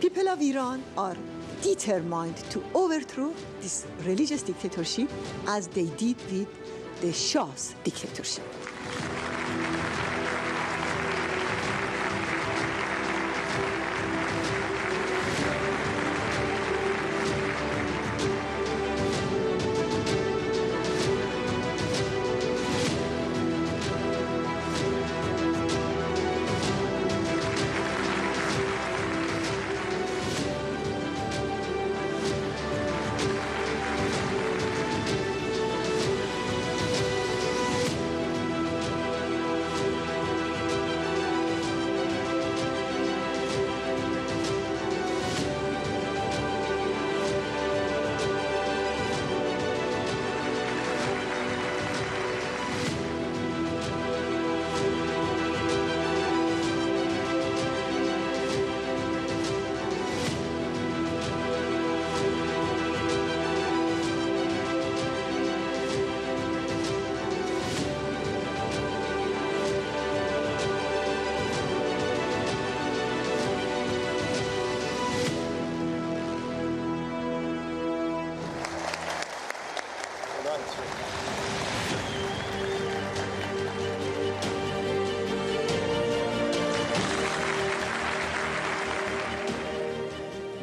People of Iran are determined to overthrow this religious dictatorship as they did with the Shah's dictatorship.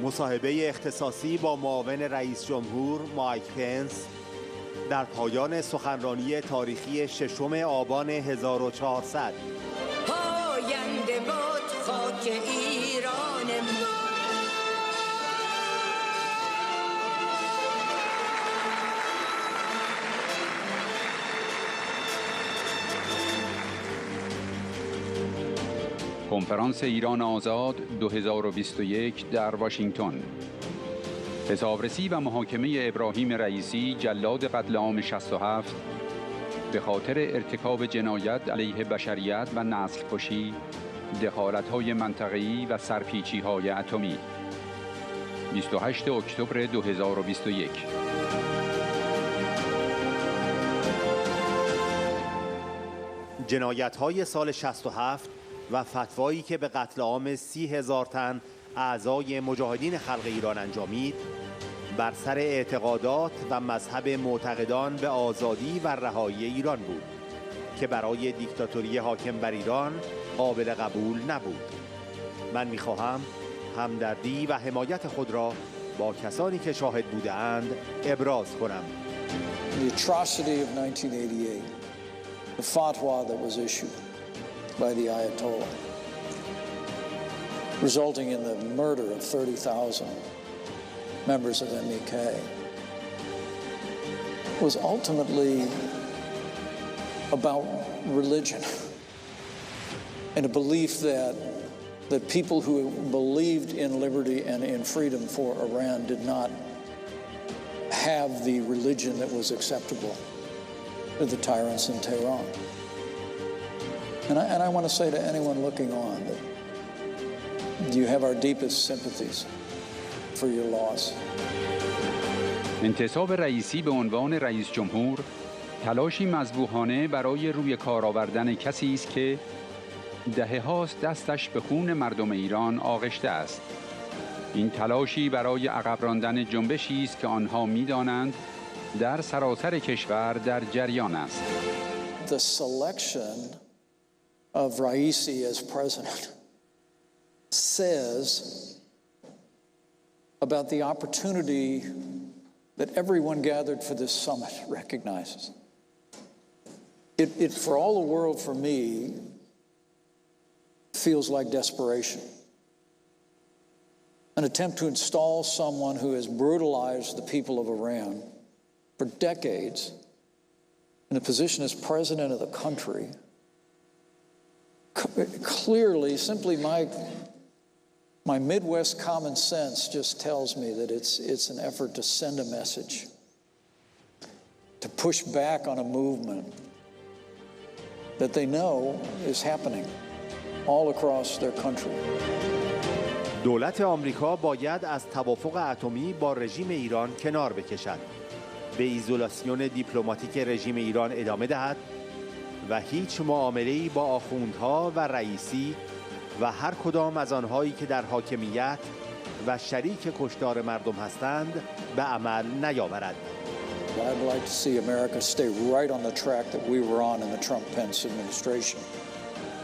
مصاحبه اختصاصی با معاون رئیس جمهور مایک در پایان سخنرانی تاریخی 6 آبان 1400. پاینده باد خاک ایران ما. کنفرانس ایران آزاد 2021 در واشنگتن. حسابرسی و محاکمه ابراهیم رئیسی جلاد قتل عام 67 به خاطر ارتکاب جنایت علیه بشریت و نسل کشی، دخالت‌های منطقه‌ای و سرپیچی‌های اتمی. 28 اکتبر 2021. جنایت‌های سال 67 و فتوایی که به قتل عام 30,000 تن اعضای مجاهدین خلق ایران انجامید، بر سر اعتقادات و مذهب معتقدان به آزادی و رهایی ایران بود که برای دیکتاتوری حاکم بر ایران قابل قبول نبود. من می‌خواهم همدردی و حمایت خود را با کسانی که شاهد بودند ابراز کنم. The atrocity of 1988, the fatwa that was issued by the Ayatollah, resulting in the murder of 30,000 members of MEK, was ultimately about religion and a belief that people who believed in liberty and in freedom for Iran did not have the religion that was acceptable to the tyrants in Tehran. And I want to say to anyone looking on that you have our deepest sympathies for your loss. انتصاب رئیسی به عنوان رئیس جمهور تلاشی مذبوحانه برای روی کار آوردن کسی است که دهه‌هاست دستش به خون مردم ایران آغشته است. این تلاشی برای عقب راندن جنبشی است که آنها می‌دانند در سراسر کشور در جریان است. The selection of Raisi as president says about the opportunity that everyone gathered for this summit recognizes. It for all the world, for me, feels like desperation. An attempt to install someone who has brutalized the people of Iran for decades in a position as president of the country. Clearly, simply my Midwest common sense just tells me that it's an effort to send a message, to push back on a movement that they know is happening all across their country. دولت آمریکا باید از توافق اتمی با رژیم ایران کنار بکشد، به ایزولاسیون دیپلماتیک رژیم ایران ادامه دهد و هیچ معامله‌ای با آخوندها و رئیسی و هر کدام از آنهایی که در حاکمیت و شریک کشتار مردم هستند به عمل نیاورد. I'd like to see America stay right on the track that we were on in the Trump-Pence administration.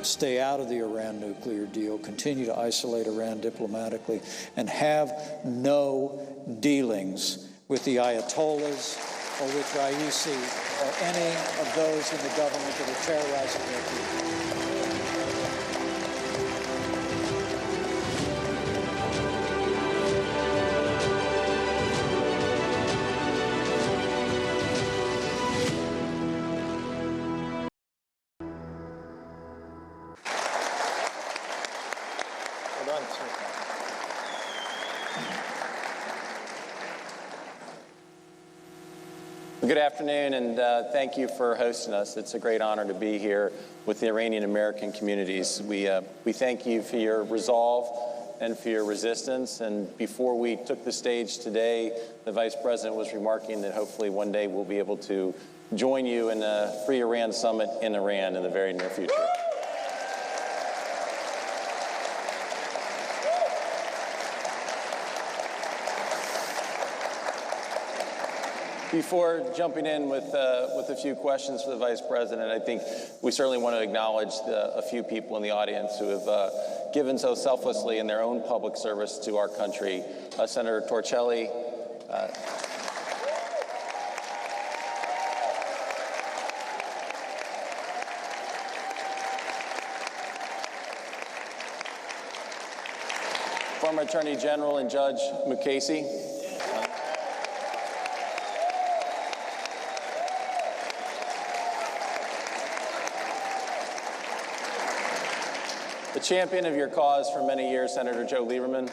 Stay out of the Iran nuclear deal, continue to isolate Iran diplomatically, and have no dealings with the Ayatollahs or with Raisi or any of those in the government that are terrorizing their people. Good afternoon, and thank you for hosting us. It's a great honor to be here with the Iranian American communities. We thank you for your resolve and for your resistance. And before we took the stage today, the Vice President was remarking that hopefully one day we'll be able to join you in a Free Iran Summit in Iran in the very near future. Before jumping in with a few questions for the Vice President, I think we certainly want to acknowledge a few people in the audience who have given so selflessly in their own public service to our country. Senator Torcelli, former Attorney General and Judge Mukasey, the champion of your cause for many years, Senator Joe Lieberman.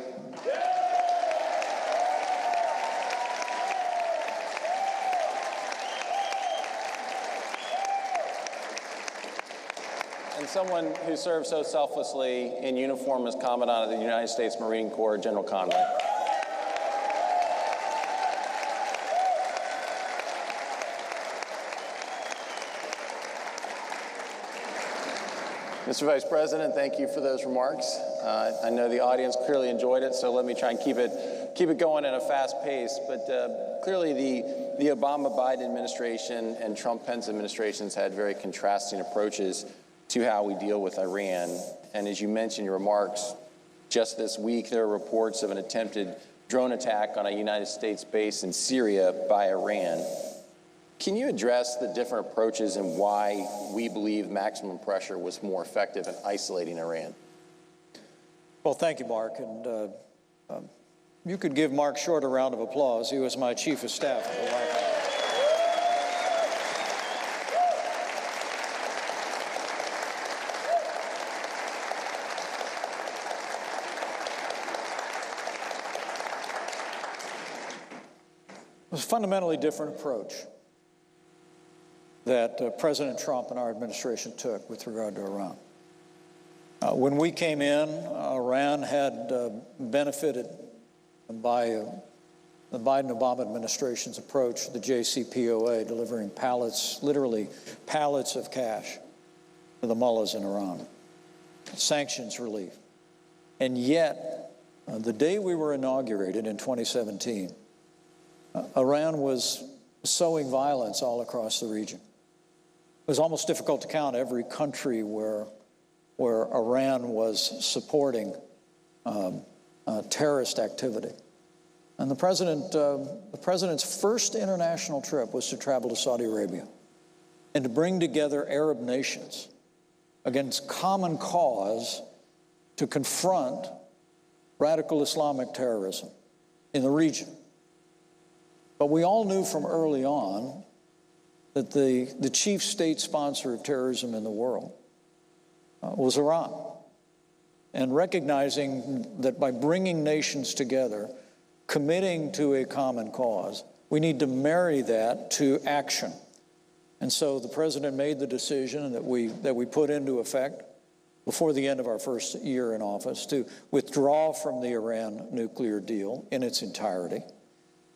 And someone who served so selflessly in uniform as Commandant of the United States Marine Corps, General Conway. Mr. Vice President, thank you for those remarks. I know the audience clearly enjoyed it, so let me try and keep it going at a fast pace. But clearly the Obama-Biden administration and Trump-Pence administrations had very contrasting approaches to how we deal with Iran. And as you mentioned in your remarks, just this week there are reports of an attempted drone attack on a United States base in Syria by Iran. Can you address the different approaches and why we believe maximum pressure was more effective in isolating Iran? Well, thank you, Mark. And you could give Mark Short a round of applause. He was my chief of staff at the White House. It was a fundamentally different approach that President Trump and our administration took with regard to Iran. When we came in, Iran had benefited by the Biden-Obama administration's approach, the JCPOA, delivering pallets, literally pallets of cash to the mullahs in Iran, sanctions relief. And yet, the day we were inaugurated in 2017, Iran was sowing violence all across the region. It was almost difficult to count every country where Iran was supporting terrorist activity. And the president's first international trip was to travel to Saudi Arabia and to bring together Arab nations against common cause to confront radical Islamic terrorism in the region. But we all knew from early on that the chief state sponsor of terrorism in the world was Iran. And recognizing that by bringing nations together, committing to a common cause, we need to marry that to action. And so the president made the decision that we put into effect before the end of our first year in office to withdraw from the Iran nuclear deal in its entirety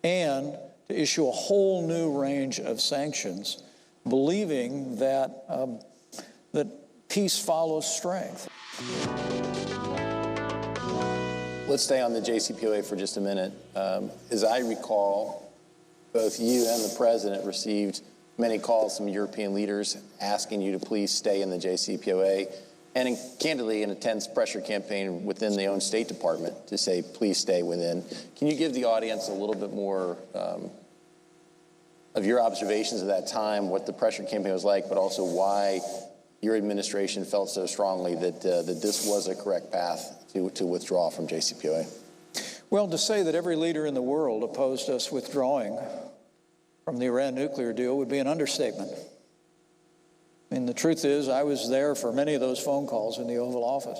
and to issue a whole new range of sanctions, believing that peace follows strength. Let's stay on the JCPOA for just a minute. As I recall, both you and the president received many calls from European leaders asking you to please stay in the JCPOA, and candidly, an intense pressure campaign within the own State Department to say, please stay within. Can you give the audience a little bit more of your observations of that time, what the pressure campaign was like, but also why your administration felt so strongly that this was a correct path to withdraw from JCPOA? Well, to say that every leader in the world opposed us withdrawing from the Iran nuclear deal would be an understatement. I mean, the truth is, I was there for many of those phone calls in the Oval Office.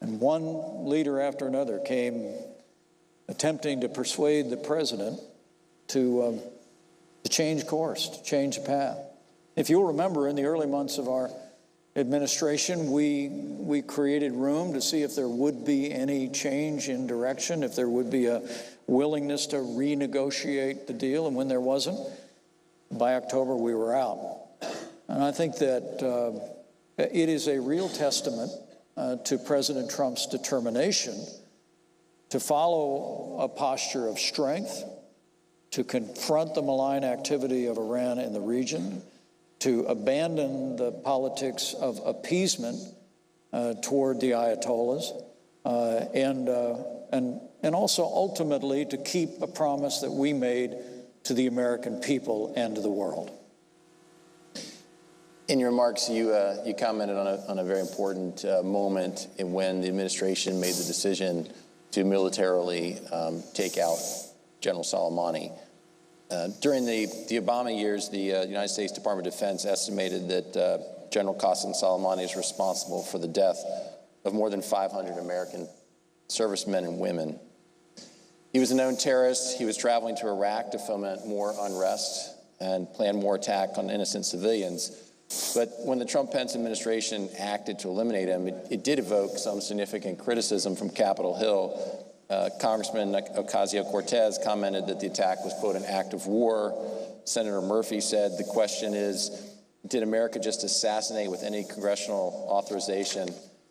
And one leader after another came attempting to persuade the president to change course, to change path. If you'll remember, in the early months of our administration, we created room to see if there would be any change in direction, if there would be a willingness to renegotiate the deal, and when there wasn't, by October we were out. And I think that it is a real testament to President Trump's determination to follow a posture of strength, to confront the malign activity of Iran in the region, to abandon the politics of appeasement toward the Ayatollahs, and also ultimately to keep a promise that we made to the American people and to the world. In your remarks, you commented on a very important moment in when the administration made the decision to militarily take out General Soleimani. During the Obama years, the United States Department of Defense estimated that General Qasem Soleimani is responsible for the death of more than 500 American servicemen and women. He was a known terrorist. He was traveling to Iraq to foment more unrest and plan more attack on innocent civilians. But when the Trump-Pence administration acted to eliminate him, it did evoke some significant criticism from Capitol Hill. Congressman Ocasio-Cortez commented that the attack was, quote, an act of war. Senator Murphy said the question is, did America just assassinate with any congressional authorization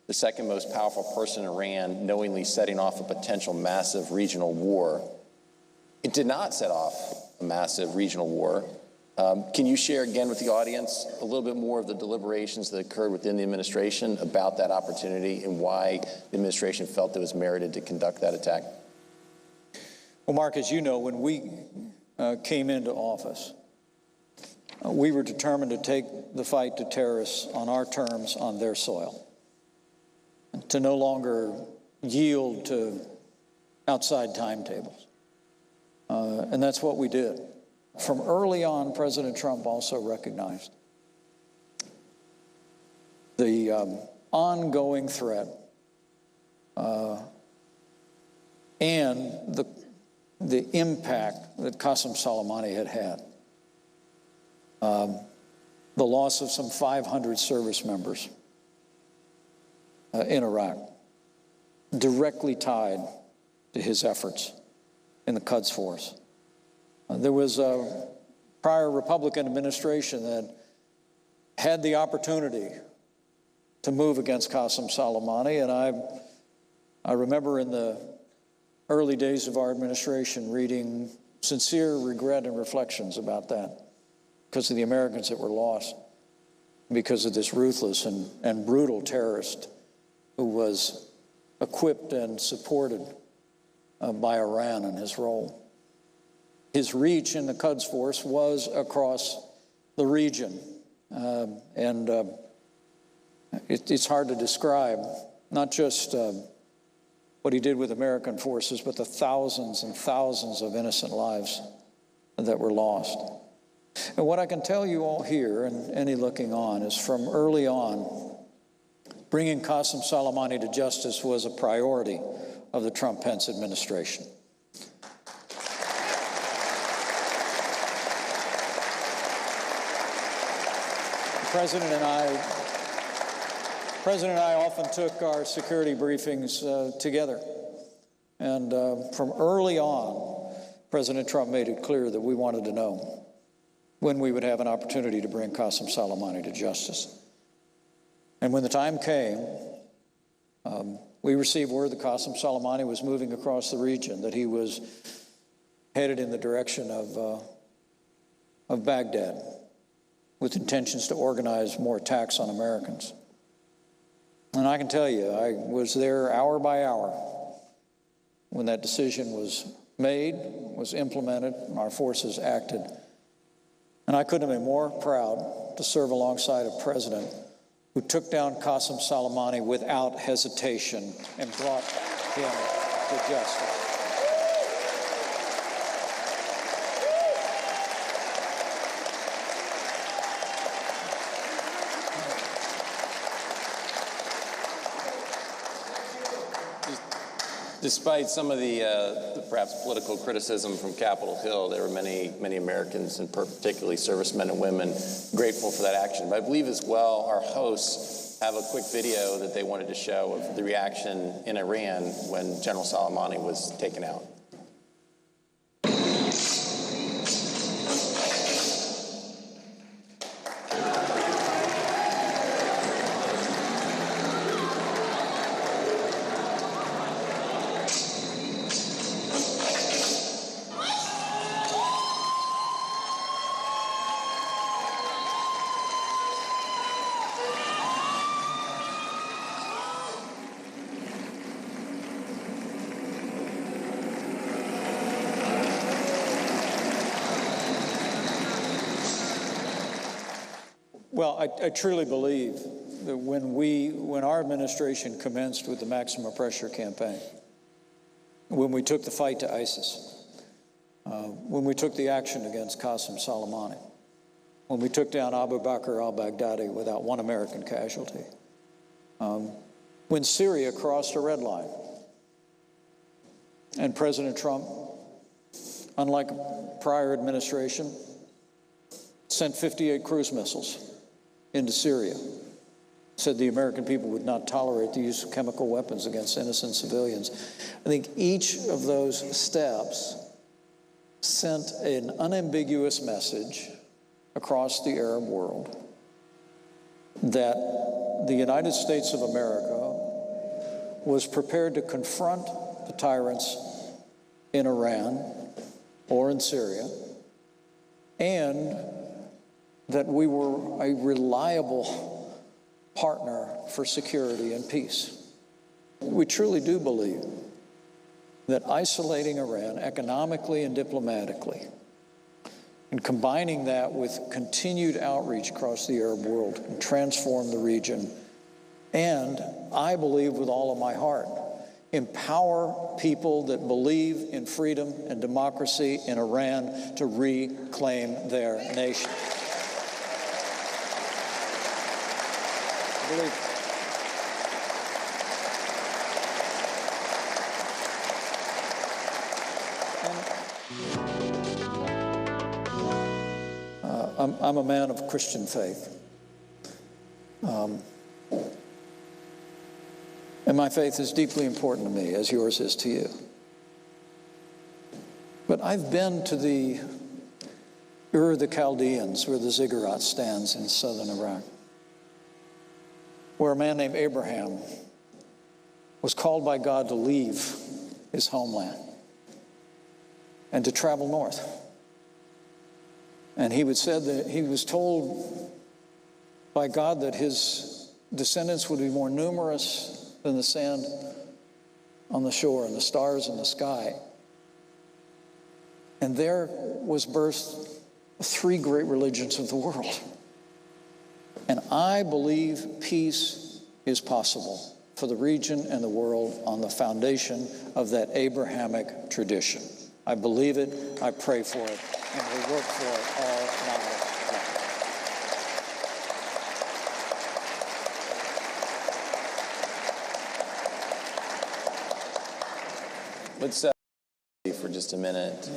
the second most powerful person in Iran, knowingly setting off a potential massive regional war? It did not set off a massive regional war. Can you share again with the audience a little bit more of the deliberations that occurred within the administration about that opportunity and why the administration felt it was merited to conduct that attack? Well, Mark, as you know, when we came into office, we were determined to take the fight to terrorists on our terms, on their soil, to no longer yield to outside timetables. And that's what we did. From early on, President Trump also recognized the ongoing threat and the impact that Qasem Soleimani had had. The loss of some 500 service members in Iraq, directly tied to his efforts in the Quds Force. There was a prior Republican administration that had the opportunity to move against Qasem Soleimani, and I remember in the early days of our administration reading sincere regret and reflections about that because of the Americans that were lost, because of this ruthless and brutal terrorist who was equipped and supported by Iran in his role. His reach in the Quds Force was across the region, and it's hard to describe not just what he did with American forces, but the thousands and thousands of innocent lives that were lost. And what I can tell you all here, and any looking on, is from early on, bringing Qasem Soleimani to justice was a priority of the Trump-Pence administration. The President and I often took our security briefings together. And from early on, President Trump made it clear that we wanted to know when we would have an opportunity to bring Qasem Soleimani to justice. And when the time came, We received word that Qasem Soleimani was moving across the region, that he was headed in the direction of Baghdad with intentions to organize more attacks on Americans. And I can tell you, I was there hour by hour when that decision was made, was implemented, and our forces acted. And I couldn't have been more proud to serve alongside a president who took down Qasem Soleimani without hesitation and brought him to justice. Despite some of the perhaps political criticism from Capitol Hill, there were many Americans, and particularly servicemen and women, grateful for that action. But I believe as well our hosts have a quick video that they wanted to show of the reaction in Iran when General Soleimani was taken out. Well, I truly believe that when our administration commenced with the maximum pressure campaign, when we took the fight to ISIS, when we took the action against Qasem Soleimani, when we took down Abu Bakr al-Baghdadi without one American casualty, when Syria crossed a red line, and President Trump, unlike a prior administration, sent 58 cruise missiles into Syria, said the American people would not tolerate the use of chemical weapons against innocent civilians. I think each of those steps sent an unambiguous message across the Arab world that the United States of America was prepared to confront the tyrants in Iran or in Syria, and that we were a reliable partner for security and peace. We truly do believe that isolating Iran economically and diplomatically, and combining that with continued outreach across the Arab world, can transform the region, and I believe with all of my heart, empower people that believe in freedom and democracy in Iran to reclaim their nation. I'm a man of Christian faith. And my faith is deeply important to me, as yours is to you. But I've been to the Ur of the Chaldeans, where the ziggurat stands in southern Iraq, where a man named Abraham was called by God to leave his homeland and to travel north. And he said that he was told by God that his descendants would be more numerous than the sand on the shore and the stars in the sky. And there was birthed 3 great religions of the world. And I believe peace is possible for the region and the world on the foundation of that Abrahamic tradition. I believe it, I pray for it, and we work for it all my life. Let's for just a minute.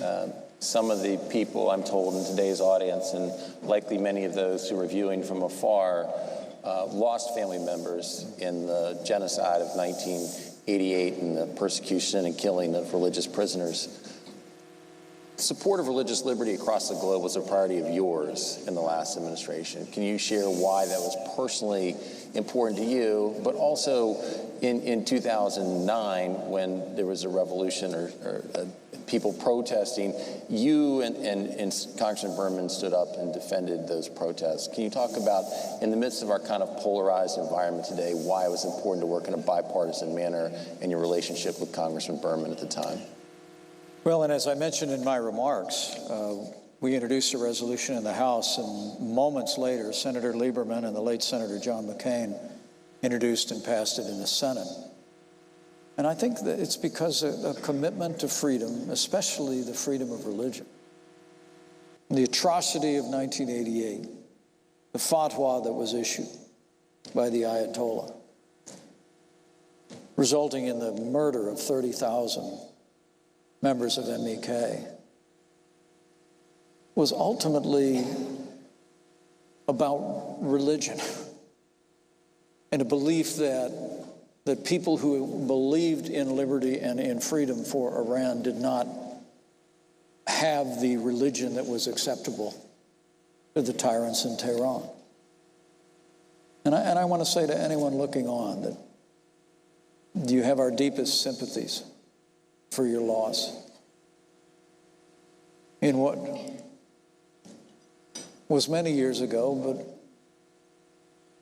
Some of the people, I'm told, in today's audience, and likely many of those who are viewing from afar, lost family members in the genocide of 1988 and the persecution and killing of religious prisoners. Support of religious liberty across the globe was a priority of yours in the last administration. Can you share why that was personally important to you, but also in 2009 when there was a revolution or people protesting, you and Congressman Berman stood up and defended those protests. Can you talk about, in the midst of our kind of polarized environment today, why it was important to work in a bipartisan manner in your relationship with Congressman Berman at the time? Well, and as I mentioned in my remarks, we introduced a resolution in the House, and moments later, Senator Lieberman and the late Senator John McCain introduced and passed it in the Senate. And I think that it's because of a commitment to freedom, especially the freedom of religion. The atrocity of 1988, the fatwa that was issued by the Ayatollah, resulting in the murder of 30,000 members of MEK, was ultimately about religion and a belief that people who believed in liberty and in freedom for Iran did not have the religion that was acceptable to the tyrants in Tehran. And I want to say to anyone looking on that you have our deepest sympathies for your loss in what was many years ago, but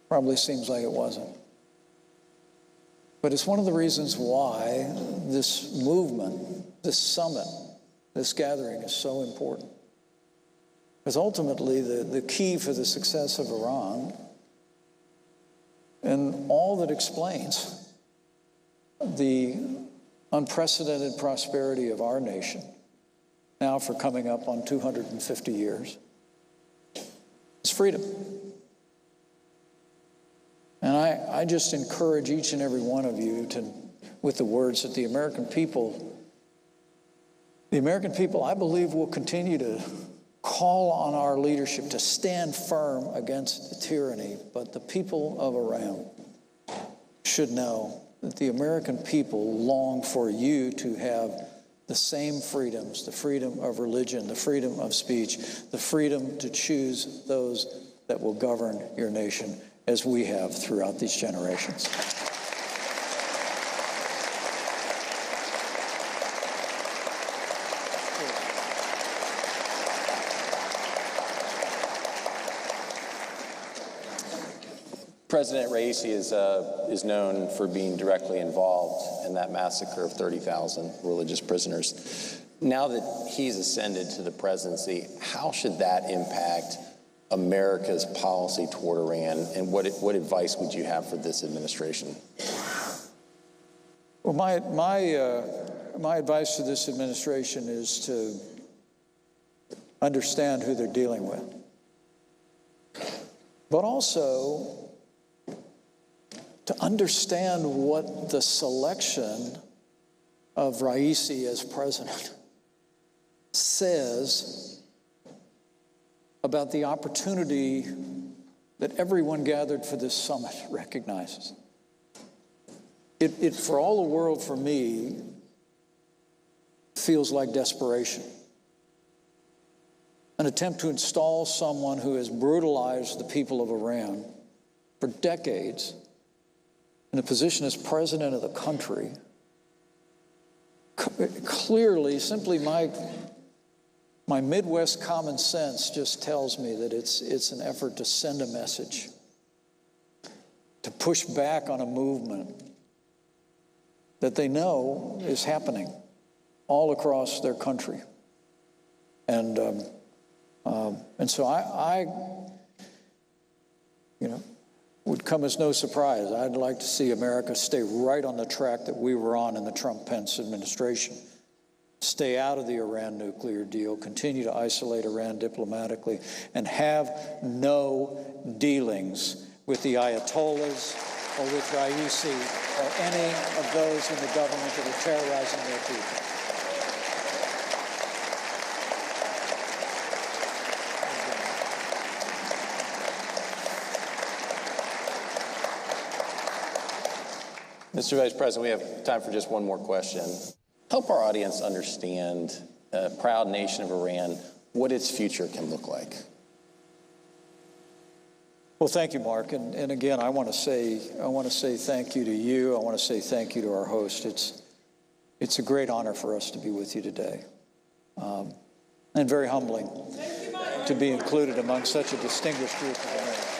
probably seems like it wasn't. But it's one of the reasons why this movement, this summit, this gathering is so important. Because ultimately the key for the success of Iran and all that explains the unprecedented prosperity of our nation, now for coming up on 250 years, is freedom. And I just encourage each and every one of you to, with the words that the American people, I believe, will continue to call on our leadership to stand firm against the tyranny, but the people of Iran should know that the American people long for you to have the same freedoms, the freedom of religion, the freedom of speech, the freedom to choose those that will govern your nation as we have throughout these generations. President Ra'isi is known for being directly involved in that massacre of 30,000 religious prisoners. Now that he's ascended to the presidency, how should that impact America's policy toward Iran, and what advice would you have for this administration? Well, my advice to this administration is to understand who they're dealing with, but also to understand what the selection of Ra'isi as president says about the opportunity that everyone gathered for this summit recognizes. It for all the world, for me, feels like desperation. An attempt to install someone who has brutalized the people of Iran for decades in a position as president of the country. Clearly, simply my Midwest common sense just tells me that it's an effort to send a message, to push back on a movement that they know is happening all across their country. And so I would come as no surprise. I'd like to see America stay right on the track that we were on in the Trump-Pence administration. Stay out of the Iran nuclear deal, continue to isolate Iran diplomatically, and have no dealings with the Ayatollahs or with Ra'isi or any of those in the government that are terrorizing their people. Mr. Vice President, we have time for just one more question. Help our audience understand proud nation of Iran, what its future can look like. Well, thank you, Mark. And again, I want to say thank you to you. I want to say thank you to our host. It's a great honor for us to be with you today, and very humbling to be included among such a distinguished group of Americans.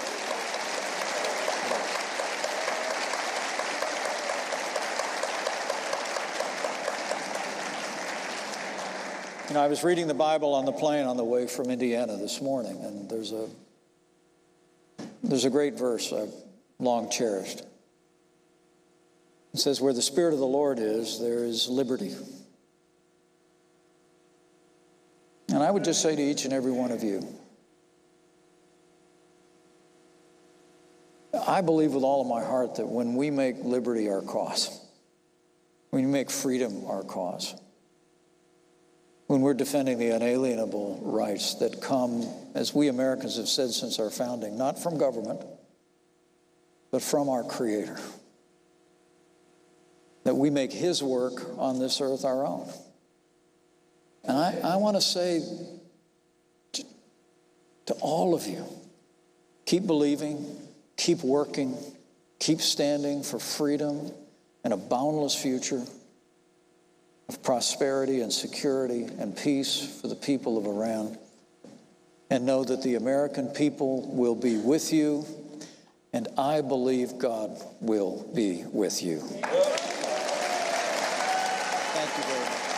You know, I was reading the Bible on the plane on the way from Indiana this morning, and there's a great verse I've long cherished. It says, "Where the Spirit of the Lord is, there is liberty." And I would just say to each and every one of you, I believe with all of my heart that when we make liberty our cause, when we make freedom our cause, when we're defending the unalienable rights that come, as we Americans have said since our founding, not from government, but from our Creator, that we make His work on this earth our own. And I want to say to all of you, keep believing, keep working, keep standing for freedom and a boundless future of prosperity and security and peace for the people of Iran. And know that the American people will be with you, and I believe God will be with you. Thank you very much.